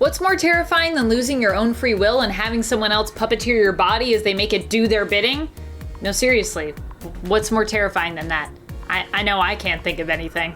What's more terrifying than losing your own free will and having someone else puppeteer your body as they make it do their bidding? No, seriously, what's more terrifying than that? I know I can't think of anything.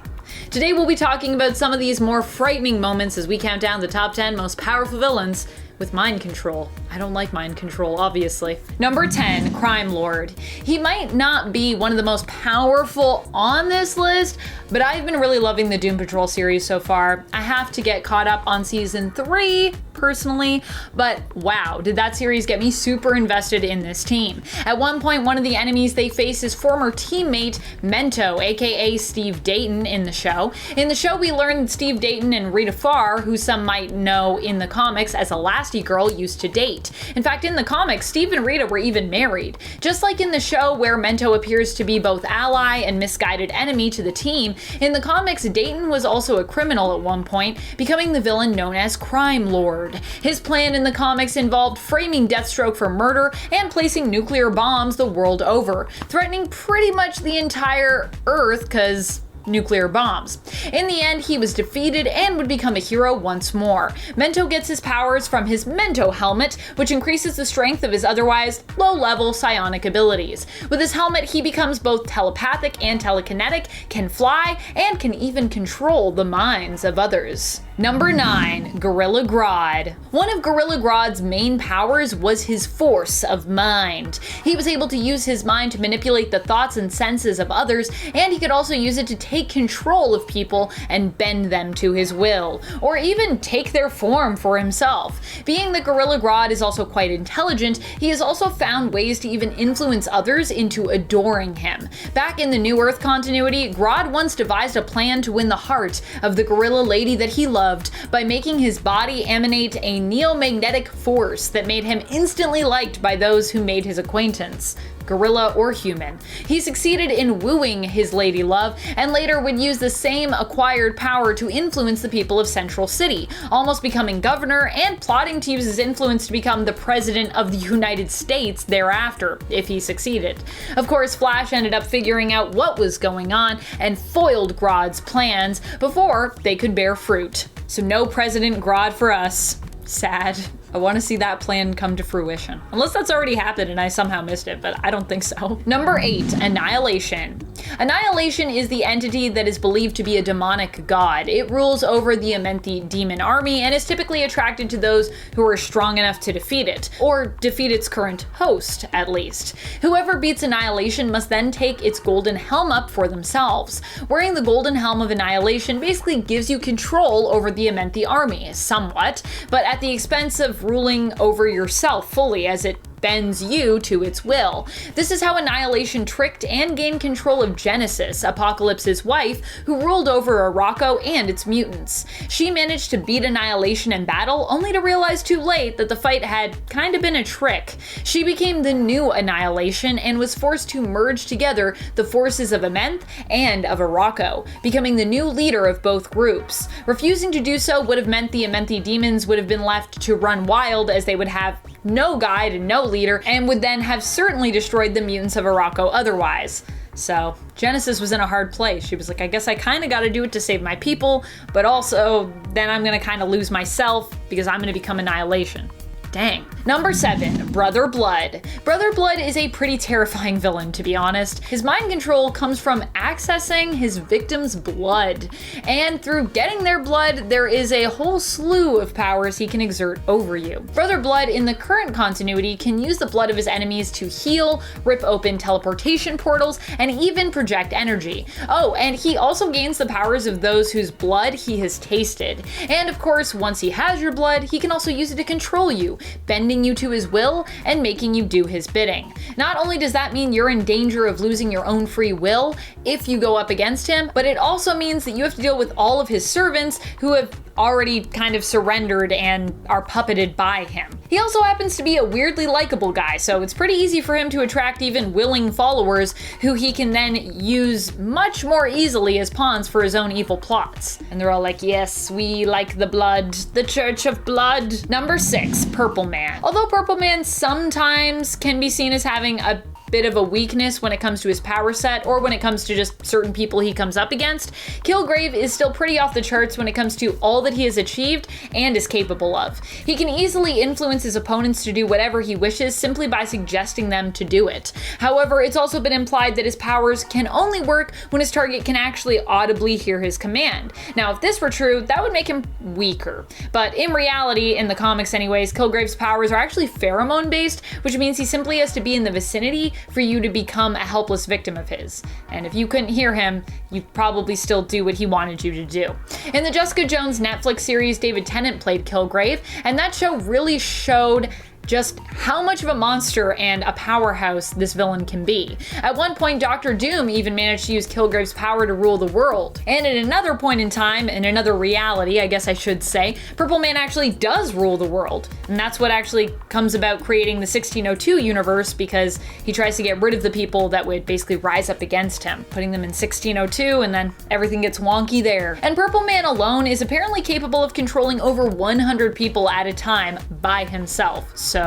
Today we'll be talking about some of these more frightening moments as we count down the top 10 most powerful villains with mind control. I don't like mind control, obviously. Number 10, Crimelord. He might not be one of the most powerful on this list, but I've been really loving the Doom Patrol series so far. I have to get caught up on season 3, personally, but wow, did that series get me super invested in this team. At one point, one of the enemies they face is former teammate Mento, aka Steve Dayton in the show. In the show, we learned Steve Dayton and Rita Farr, who some might know in the comics as Elastigirl, used to date. In fact, in the comics, Steve and Rita were even married. Just like in the show where Mento appears to be both ally and misguided enemy to the team, in the comics, Dayton was also a criminal at one point, becoming the villain known as Crimelord. His plan in the comics involved framing Deathstroke for murder and placing nuclear bombs the world over, threatening pretty much the entire Earth because nuclear bombs. In the end, he was defeated and would become a hero once more. Mento gets his powers from his Mento helmet, which increases the strength of his otherwise low-level psionic abilities. With his helmet, he becomes both telepathic and telekinetic, can fly, and can even control the minds of others. Number 9, Gorilla Grodd. One of Gorilla Grodd's main powers was his force of mind. He was able to use his mind to manipulate the thoughts and senses of others, and he could also use it to take control of people and bend them to his will, or even take their form for himself. Being that Gorilla Grodd is also quite intelligent, he has also found ways to even influence others into adoring him. Back in the New Earth continuity, Grodd once devised a plan to win the heart of the gorilla lady that he loved by making his body emanate a neo-magnetic force that made him instantly liked by those who made his acquaintance, gorilla or human. He succeeded in wooing his lady love and later would use the same acquired power to influence the people of Central City, almost becoming governor and plotting to use his influence to become the president of the United States thereafter, if he succeeded. Of course, Flash ended up figuring out what was going on and foiled Grodd's plans before they could bear fruit. So no President Grodd for us. Sad. I want to see that plan come to fruition. Unless that's already happened and I somehow missed it, but I don't think so. Number 8, Annihilation. Annihilation is the entity that is believed to be a demonic god. It rules over the Amenthi demon army and is typically attracted to those who are strong enough to defeat it, or defeat its current host, at least. Whoever beats Annihilation must then take its golden helm up for themselves. Wearing the golden helm of Annihilation basically gives you control over the Amenthi army, somewhat, but at the expense of ruling over yourself fully, as it bends you to its will. This is how Annihilation tricked and gained control of Genesis, Apocalypse's wife, who ruled over Arakko and its mutants. She managed to beat Annihilation in battle, only to realize too late that the fight had kind of been a trick. She became the new Annihilation and was forced to merge together the forces of Amenth and of Arakko, becoming the new leader of both groups. Refusing to do so would have meant the Amenthi demons would have been left to run wild, as they would have no guide and no leader, and would then have certainly destroyed the mutants of Arakko otherwise. So Genesis was in a hard place. She was like, I guess I kind of got to do it to save my people, but also then I'm going to kind of lose myself because I'm going to become Annihilation. Dang. Number 7, Brother Blood. Brother Blood is a pretty terrifying villain, to be honest. His mind control comes from accessing his victim's blood, and through getting their blood, there is a whole slew of powers he can exert over you. Brother Blood in the current continuity can use the blood of his enemies to heal, rip open teleportation portals, and even project energy. Oh, and he also gains the powers of those whose blood he has tasted. And of course, once he has your blood, he can also use it to control you, bending you to his will and making you do his bidding. Not only does that mean you're in danger of losing your own free will if you go up against him, but it also means that you have to deal with all of his servants who have already kind of surrendered and are puppeted by him. He also happens to be a weirdly likable guy, so it's pretty easy for him to attract even willing followers who he can then use much more easily as pawns for his own evil plots. And they're all like, yes, we like the blood, the Church of Blood. Number 6, Purple Man. Although Purple Man sometimes can be seen as having a bit of a weakness when it comes to his power set or when it comes to just certain people he comes up against, Kilgrave is still pretty off the charts when it comes to all that he has achieved and is capable of. He can easily influence his opponents to do whatever he wishes simply by suggesting them to do it. However, it's also been implied that his powers can only work when his target can actually audibly hear his command. Now, if this were true, that would make him weaker. But in reality, in the comics anyways, Kilgrave's powers are actually pheromone-based, which means he simply has to be in the vicinity for you to become a helpless victim of his. And if you couldn't hear him, you'd probably still do what he wanted you to do. In the Jessica Jones Netflix series, David Tennant played Kilgrave, and that show really showed just how much of a monster and a powerhouse this villain can be. At one point, Dr. Doom even managed to use Kilgrave's power to rule the world. And at another point in time, in another reality, I guess I should say, Purple Man actually does rule the world. And that's what actually comes about creating the 1602 universe, because he tries to get rid of the people that would basically rise up against him, putting them in 1602, and then everything gets wonky there. And Purple Man alone is apparently capable of controlling over 100 people at a time by himself. So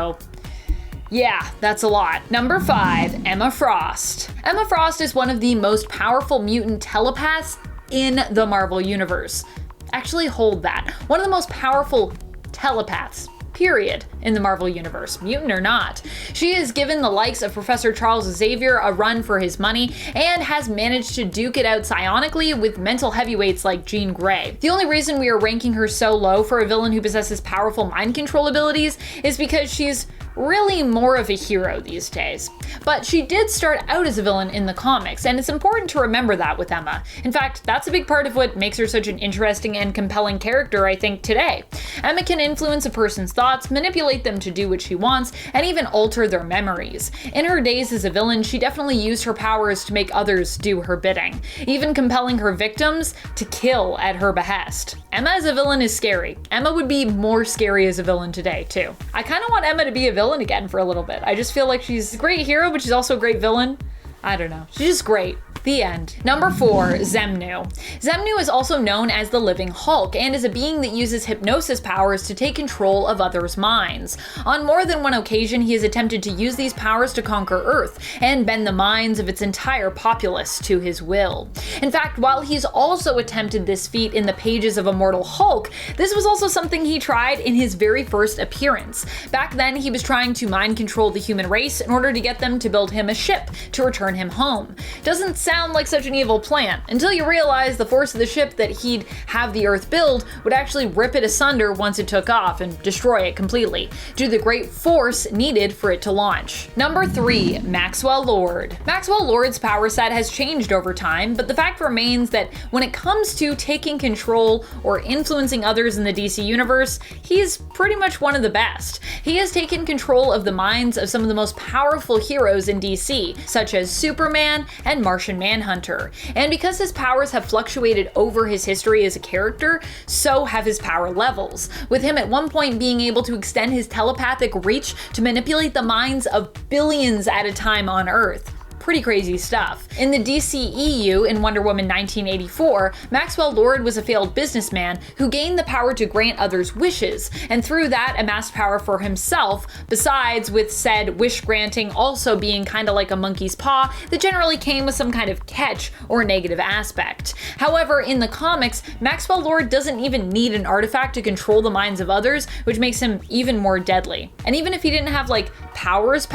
yeah, that's a lot. Number 5, Emma Frost. Emma Frost is one of the most powerful mutant telepaths in the Marvel Universe. Actually, hold that. One of the most powerful telepaths, period, in the Marvel Universe, mutant or not. She has given the likes of Professor Charles Xavier a run for his money and has managed to duke it out psionically with mental heavyweights like Jean Grey. The only reason we are ranking her so low for a villain who possesses powerful mind control abilities is because she's really more of a hero these days. But she did start out as a villain in the comics, and it's important to remember that with Emma. In fact, that's a big part of what makes her such an interesting and compelling character, I think, today. Emma can influence a person's thoughts, manipulate them to do what she wants, and even alter their memories. In her days as a villain, she definitely used her powers to make others do her bidding, even compelling her victims to kill at her behest. Emma as a villain is scary. Emma would be more scary as a villain today, too. I kind of want Emma to be a villain again for a little bit. I just feel like she's a great hero, but she's also a great villain. I don't know. She's just great. The end. Number 4, Xemnu. Xemnu is also known as the Living Hulk and is a being that uses hypnosis powers to take control of others' minds. On more than one occasion, he has attempted to use these powers to conquer Earth and bend the minds of its entire populace to his will. In fact, while he's also attempted this feat in the pages of Immortal Hulk, this was also something he tried in his very first appearance. Back then, he was trying to mind control the human race in order to get them to build him a ship to return him home. Doesn't sound like such an evil plan, until you realize the force of the ship that he'd have the Earth build would actually rip it asunder once it took off and destroy it completely, due to the great force needed for it to launch. Number 3, Maxwell Lord. Maxwell Lord's power set has changed over time, but the fact remains that when it comes to taking control or influencing others in the DC universe, he's pretty much one of the best. He has taken control of the minds of some of the most powerful heroes in DC, such as Superman and Martian Manhunter. And because his powers have fluctuated over his history as a character, so have his power levels, with him at one point being able to extend his telepathic reach to manipulate the minds of billions at a time on Earth. Pretty crazy stuff. In the DCEU in Wonder Woman 1984, Maxwell Lord was a failed businessman who gained the power to grant others wishes, and through that amassed power for himself, besides with said wish granting also being kinda like a monkey's paw that generally came with some kind of catch or negative aspect. However, in the comics, Maxwell Lord doesn't even need an artifact to control the minds of others, which makes him even more deadly. And even if he didn't have like powers,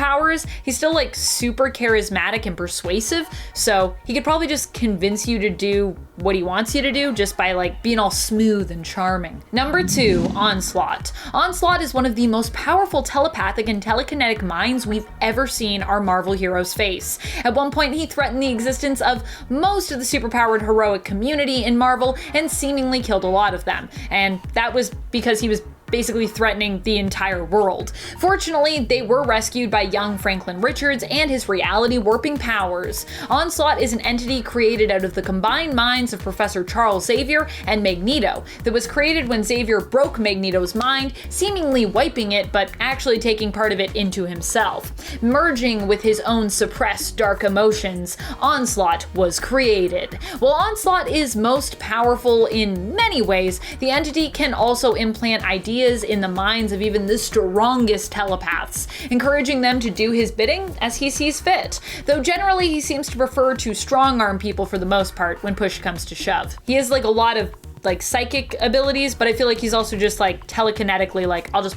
he's still like super charismatic and persuasive, so he could probably just convince you to do what he wants you to do just by like being all smooth and charming. Number 2, Onslaught. Onslaught is one of the most powerful telepathic and telekinetic minds we've ever seen our Marvel heroes face. At one point, he threatened the existence of most of the superpowered heroic community in Marvel and seemingly killed a lot of them, and that was because he was basically threatening the entire world. Fortunately, they were rescued by young Franklin Richards and his reality warping powers. Onslaught is an entity created out of the combined minds alliance of Professor Charles Xavier and Magneto that was created when Xavier broke Magneto's mind, seemingly wiping it but actually taking part of it into himself. Merging with his own suppressed dark emotions, Onslaught was created. While Onslaught is most powerful in many ways, the entity can also implant ideas in the minds of even the strongest telepaths, encouraging them to do his bidding as he sees fit, though generally he seems to prefer to strong-arm people for the most part when push comes to shove. He has like a lot of like psychic abilities, but I feel like he's also just like telekinetically like, I'll just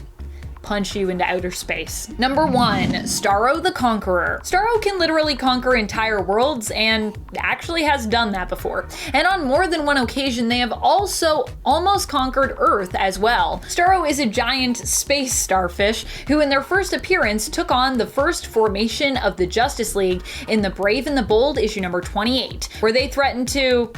punch you into outer space. Number 1, Starro the Conqueror. Starro can literally conquer entire worlds and actually has done that before. And on more than one occasion, they have also almost conquered Earth as well. Starro is a giant space starfish who in their first appearance took on the first formation of the Justice League in The Brave and the Bold issue number 28, where they threatened to,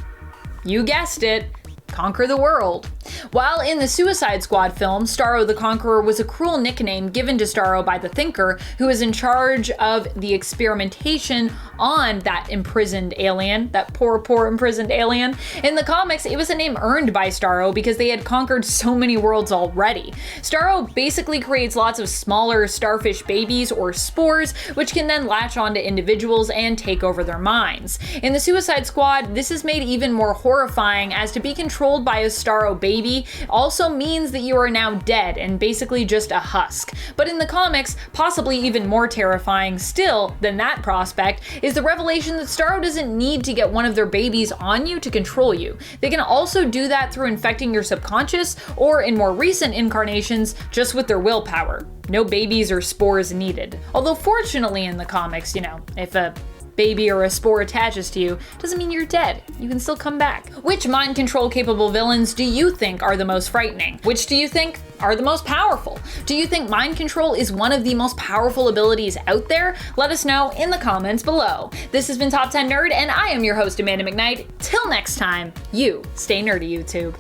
you guessed it, conquer the world. While in the Suicide Squad film, Starro the Conqueror was a cruel nickname given to Starro by the Thinker, who is in charge of the experimentation on that imprisoned alien, that poor imprisoned alien. In the comics, it was a name earned by Starro because they had conquered so many worlds already. Starro basically creates lots of smaller starfish babies or spores, which can then latch onto individuals and take over their minds. In the Suicide Squad, this is made even more horrifying, as to be controlled by a Starro baby also means that you are now dead and basically just a husk. But in the comics, possibly even more terrifying still than that prospect is the revelation that Starro doesn't need to get one of their babies on you to control you. They can also do that through infecting your subconscious, or in more recent incarnations, just with their willpower. No babies or spores needed. Although fortunately in the comics, you know, if a baby or a spore attaches to you, doesn't mean you're dead. You can still come back. Which mind control capable villains do you think are the most frightening? Which do you think are the most powerful? Do you think mind control is one of the most powerful abilities out there? Let us know in the comments below. This has been Top 10 Nerd, and I am your host, Amanda McKnight. Till next time, you stay nerdy, YouTube.